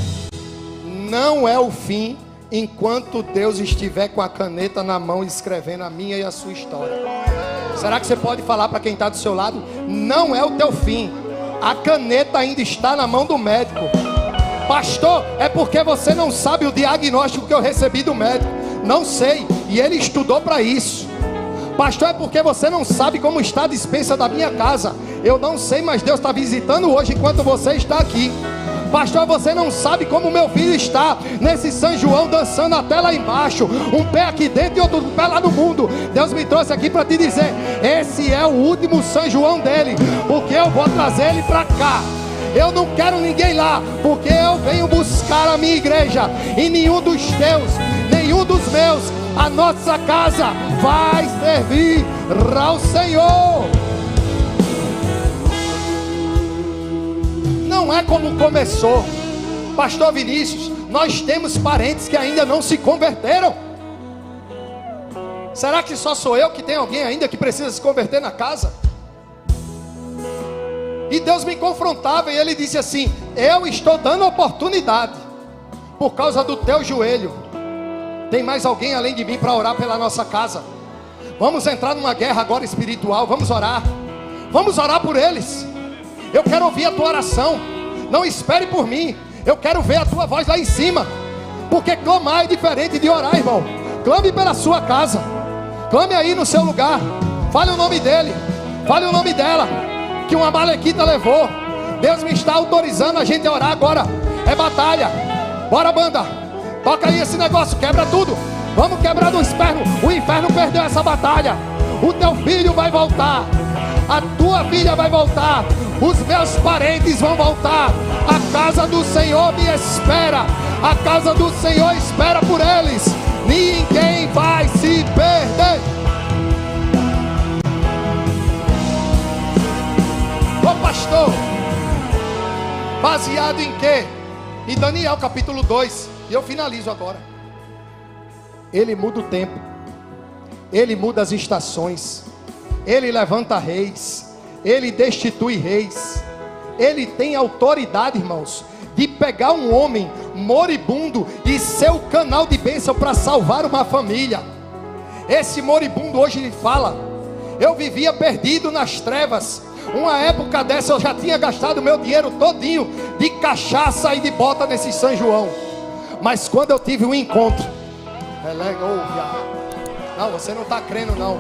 Speaker 1: não é o fim enquanto Deus estiver com a caneta na mão escrevendo a minha e a sua história. Será que você pode falar para quem está do seu lado? Não é o teu fim. A caneta ainda está na mão do médico. Pastor, é porque você não sabe o diagnóstico que eu recebi do médico. Não sei, e ele estudou para isso. Pastor, é porque você não sabe como está a despensa da minha casa. Eu não sei, mas Deus está visitando hoje enquanto você está aqui. Pastor, você não sabe como meu filho está nesse São João dançando até lá embaixo, um pé aqui dentro e outro pé lá no mundo. Deus me trouxe aqui para te dizer: esse é o último São João dele, porque eu vou trazer ele para cá. Eu não quero ninguém lá, porque eu venho buscar a minha igreja, e nenhum dos teus, nenhum dos meus, a nossa casa vai servir ao Senhor. Não é como começou. Pastor Vinícius, nós temos parentes que ainda não se converteram. Será que só sou eu que tem alguém ainda que precisa se converter na casa? E Deus me confrontava e Ele disse assim: eu estou dando oportunidade por causa do teu joelho. Tem mais alguém além de mim para orar pela nossa casa? Vamos entrar numa guerra agora espiritual. Vamos orar por eles. Eu quero ouvir a tua oração. Não espere por mim. Eu quero ver a tua voz lá em cima. Porque clamar é diferente de orar, irmão. Clame pela sua casa. Clame aí no seu lugar. Fale o nome dele. Fale o nome dela, que uma malequita levou. Deus me está autorizando a gente a orar agora. É batalha. Bora, banda. Toca aí esse negócio, quebra tudo. Vamos quebrar do inferno. O inferno perdeu essa batalha. O teu filho vai voltar. A tua filha vai voltar. Os meus parentes vão voltar. A casa do Senhor me espera. A casa do Senhor espera por eles. Ninguém vai se perder. Ô pastor, baseado em quê? Em Daniel capítulo 2. E eu finalizo agora. Ele muda o tempo. Ele muda as estações. Ele levanta reis. Ele destitui reis. Ele tem autoridade, irmãos, de pegar um homem moribundo e ser o canal de bênção para salvar uma família. Esse moribundo hoje ele fala: eu vivia perdido nas trevas. Uma época dessa eu já tinha gastado meu dinheiro todinho de cachaça e de bota nesse São João. Mas quando eu tive um encontro, não, você não está crendo não.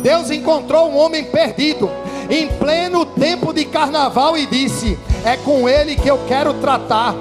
Speaker 1: Deus encontrou um homem perdido em pleno tempo de carnaval e disse: é com ele que eu quero tratar,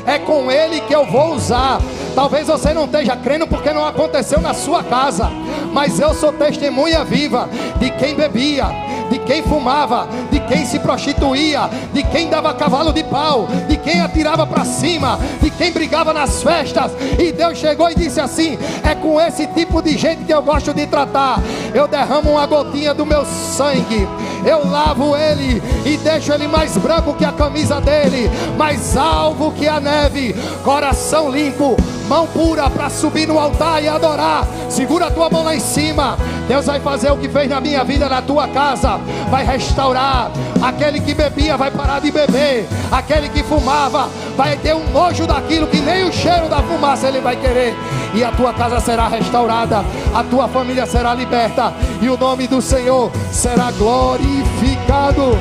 Speaker 1: é com ele que eu vou usar. Talvez você não esteja crendo porque não aconteceu na sua casa, mas eu sou testemunha viva de quem bebia, de quem fumava, de quem se prostituía, de quem dava cavalo de pau, de quem atirava para cima, de quem brigava nas festas. E Deus chegou e disse assim: é com esse tipo de gente que eu gosto de tratar. Eu derramo uma gotinha do meu sangue, eu lavo ele e deixo ele mais branco que a camisa dele, mais alvo que a neve, coração limpo, mão pura para subir no altar e adorar. Segura a tua mão lá em cima. Deus vai fazer o que fez na minha vida, na tua casa. Vai restaurar. Aquele que bebia vai parar de beber. Aquele que fumava vai ter um nojo daquilo que nem o cheiro da fumaça ele vai querer. E a tua casa será restaurada, a tua família será liberta, e o nome do Senhor será glorificado.